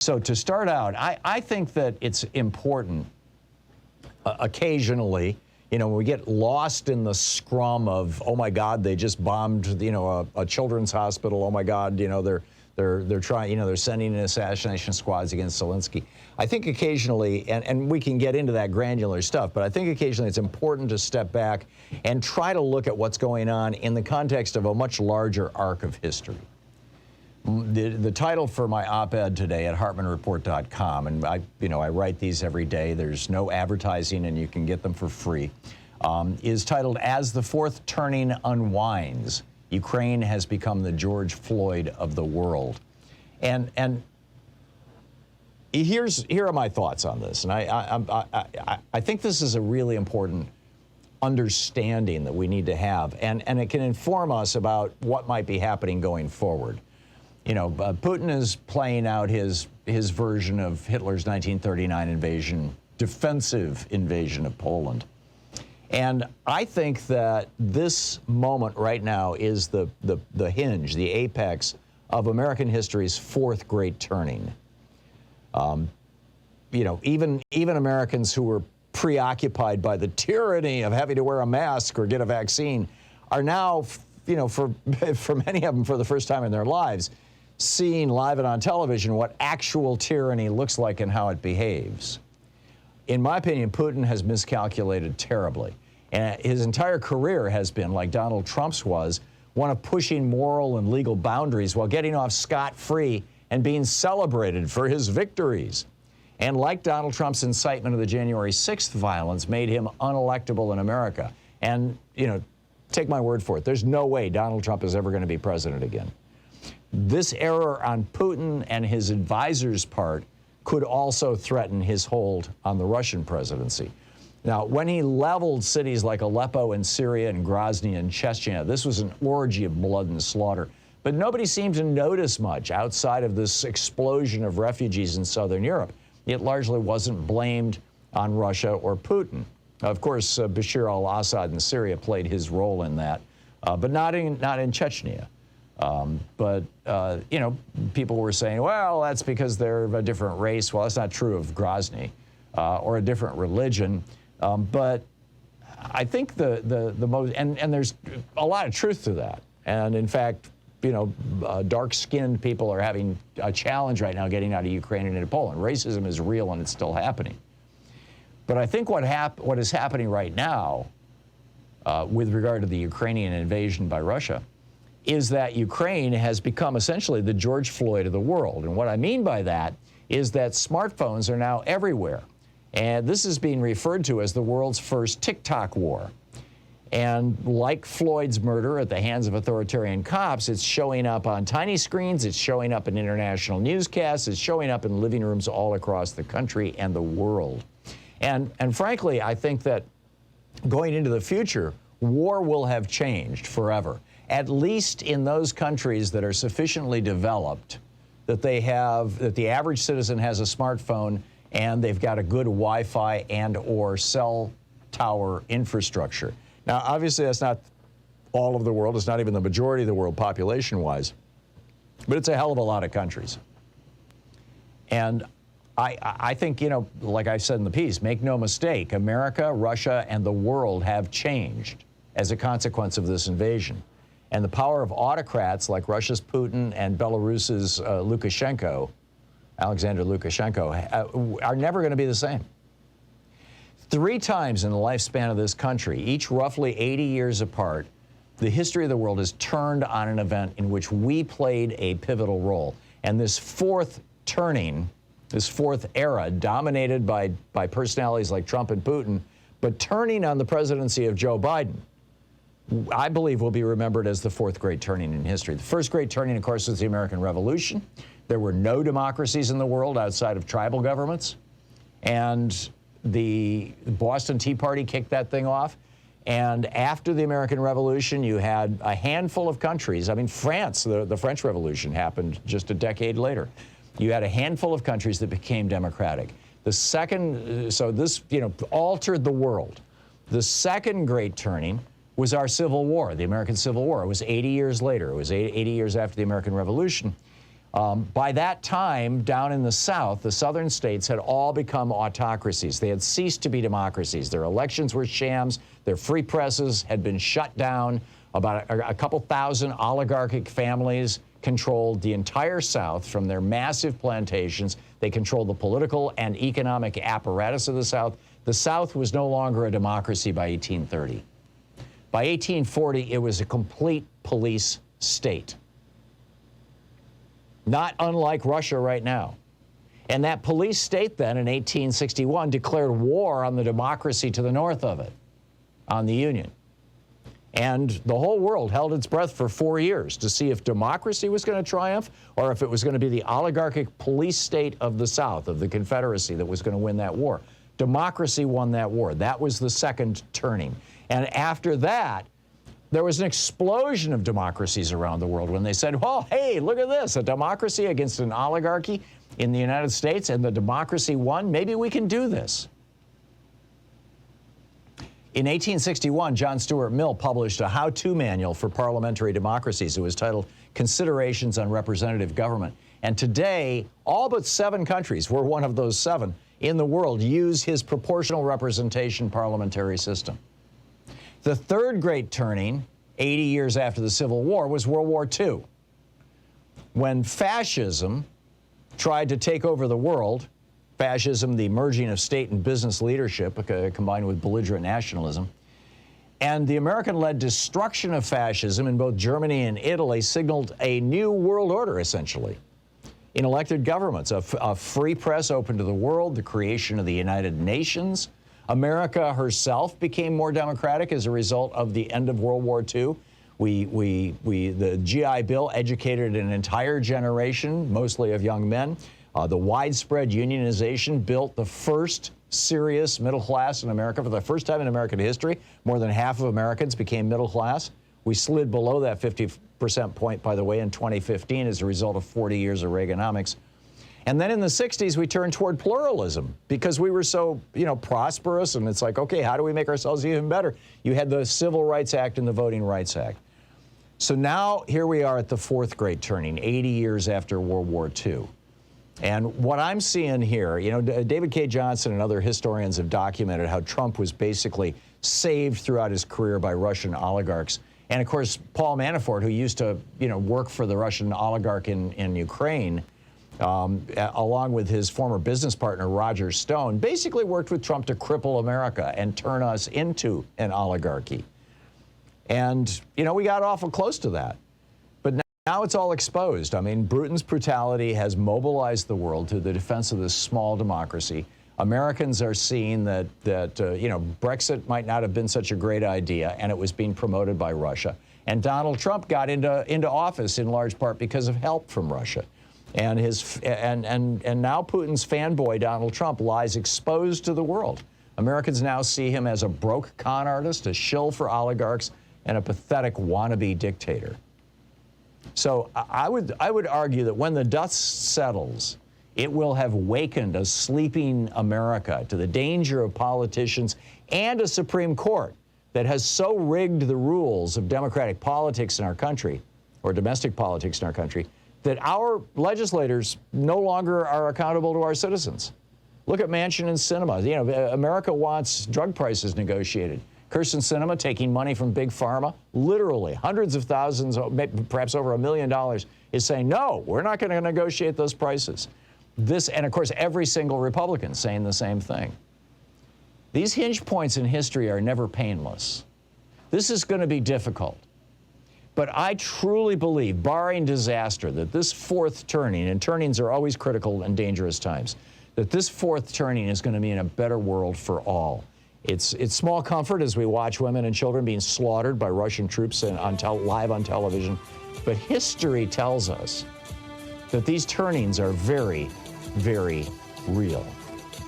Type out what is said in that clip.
So to start out, I think that it's important occasionally, you know, when we get lost in the scrum of, oh my God, they just bombed, you know, a children's hospital. Oh my God, you know, they're trying, you know, they're sending in assassination squads against Zelensky. I think occasionally, and we can get into that granular stuff, but I think occasionally it's important to step back and try to look at what's going on in the context of a much larger arc of history. The title for my op-ed today at HartmannReport.com, and I write these every day. There's no advertising, and you can get them for free. Is titled "As the Fourth Turning Unwinds, Ukraine Has Become the George Floyd of the World." And here are my thoughts on this, and I think this is a really important understanding that we need to have, and it can inform us about what might be happening going forward. You know, Putin is playing out his version of Hitler's 1939 invasion, defensive invasion of Poland. And I think that this moment right now is the hinge, the apex of American history's fourth great turning. You know, even Americans who were preoccupied by the tyranny of having to wear a mask or get a vaccine are now, you know, for many of them for the first time in their lives, seeing live and on television what actual tyranny looks like and how it behaves. In my opinion, Putin has miscalculated terribly. And his entire career has been, like Donald Trump's was, one of pushing moral and legal boundaries while getting off scot-free and being celebrated for his victories. And like Donald Trump's incitement of the January 6th violence made him unelectable in America. And, you know, take my word for it, there's no way Donald Trump is ever going to be president again. This error on Putin and his advisors' part could also threaten his hold on the Russian presidency. Now, when he leveled cities like Aleppo in Syria and Grozny in Chechnya, this was an orgy of blood and slaughter. But nobody seemed to notice much outside of this explosion of refugees in southern Europe. It largely wasn't blamed on Russia or Putin. Of course, Bashar al-Assad in Syria played his role in that, but not in Chechnya. You know, people were saying, well, that's because they're of a different race. Well, that's not true of Grozny or a different religion. But I think the most, and there's a lot of truth to that. And in fact, you know, dark-skinned people are having a challenge right now getting out of Ukraine and into Poland. Racism is real and it's still happening. But I think what is happening right now with regard to the Ukrainian invasion by Russia is that Ukraine has become essentially the George Floyd of the world. And what I mean by that is that smartphones are now everywhere. And this is being referred to as the world's first TikTok war. And like Floyd's murder at the hands of authoritarian cops, it's showing up on tiny screens, it's showing up in international newscasts, it's showing up in living rooms all across the country and the world. And frankly, I think that going into the future, war will have changed forever, at least in those countries that are sufficiently developed that they have, that the average citizen has a smartphone and they've got a good Wi-Fi and or cell tower infrastructure. Now, obviously, that's not all of the world. It's not even the majority of the world population-wise, but it's a hell of a lot of countries. And I think, you know, like I said in the piece, make no mistake, America, Russia, and the world have changed as a consequence of this invasion. And the power of autocrats like Russia's Putin and Belarus's Lukashenko, Alexander Lukashenko, are never going to be the same. 3 times in the lifespan of this country, each roughly 80 years apart, the history of the world has turned on an event in which we played a pivotal role. And this fourth turning, this fourth era, dominated by personalities like Trump and Putin, but turning on the presidency of Joe Biden, I believe will be remembered as the fourth great turning in history. The first great turning, of course, was the American Revolution. There were no democracies in the world outside of tribal governments. And the Boston Tea Party kicked that thing off. And after the American Revolution, you had a handful of countries. I mean, France, the French Revolution happened just a decade later. You had a handful of countries that became democratic. The second, so this, you know, altered the world. The second great turning was our Civil War, the American Civil War. It was 80 years later. It was 80 years after the American Revolution. By that time, down in the South, the southern states had all become autocracies. They had ceased to be democracies. Their elections were shams. Their free presses had been shut down. About a couple thousand oligarchic families controlled the entire South from their massive plantations. They controlled the political and economic apparatus of the South. The South was no longer a democracy by 1830. By 1840, it was a complete police state. Not unlike Russia right now. And that police state then in 1861 declared war on the democracy to the north of it, on the Union. And the whole world held its breath for 4 years to see if democracy was going to triumph or if it was going to be the oligarchic police state of the South, of the Confederacy, that was going to win that war. Democracy won that war. That was the second turning. And after that, there was an explosion of democracies around the world when they said, well, hey, look at this, a democracy against an oligarchy in the United States, and the democracy won. Maybe we can do this. In 1861, John Stuart Mill published a how-to manual for parliamentary democracies. It was titled Considerations on Representative Government. And today, all but 7 countries, we're one of those 7 in the world, use his proportional representation parliamentary system. The third great turning, 80 years after the Civil War, was World War II, when fascism tried to take over the world. Fascism, the merging of state and business leadership, combined with belligerent nationalism. And the American-led destruction of fascism in both Germany and Italy signaled a new world order, essentially, in elected governments, a free press open to the world, the creation of the United Nations. America herself became more democratic as a result of the end of World War II. The GI Bill educated an entire generation, mostly of young men. The widespread unionization built the first serious middle class in America. For the first time in American history, more than half of Americans became middle class. We slid below that 50% point, by the way, in 2015 as a result of 40 years of Reaganomics. And then in the 60s, we turned toward pluralism because we were so, prosperous. And it's like, okay, how do we make ourselves even better? You had the Civil Rights Act and the Voting Rights Act. So now here we are at the fourth great turning, 80 years after World War II. And what I'm seeing here, David K. Johnson and other historians have documented how Trump was basically saved throughout his career by Russian oligarchs. And of course, Paul Manafort, who used to, work for the Russian oligarch in Ukraine, along with his former business partner, Roger Stone, basically worked with Trump to cripple America and turn us into an oligarchy. And, we got awful close to that. But now it's all exposed. I mean, Putin's brutality has mobilized the world to the defense of this small democracy. Americans are seeing that Brexit might not have been such a great idea, and it was being promoted by Russia. And Donald Trump got into office in large part because of help from Russia. And now Putin's fanboy, Donald Trump, lies exposed to the world. Americans now see him as a broke con artist, a shill for oligarchs, and a pathetic wannabe dictator. So I would argue that when the dust settles, it will have wakened a sleeping America to the danger of politicians and a Supreme Court that has so rigged the rules of democratic politics in our country, or domestic politics in our country, that our legislators no longer are accountable to our citizens. Look at Manchin and Sinema. America wants drug prices negotiated. Kyrsten Sinema taking money from Big Pharma, literally hundreds of thousands, perhaps over $1 million, is saying, no, we're not going to negotiate those prices. And of course, every single Republican saying the same thing. These hinge points in history are never painless. This is going to be difficult. But I truly believe, barring disaster, that this fourth turning, and turnings are always critical and dangerous times, that this fourth turning is going to mean a better world for all. It's small comfort as we watch women and children being slaughtered by Russian troops live on television. But history tells us that these turnings are very, very real.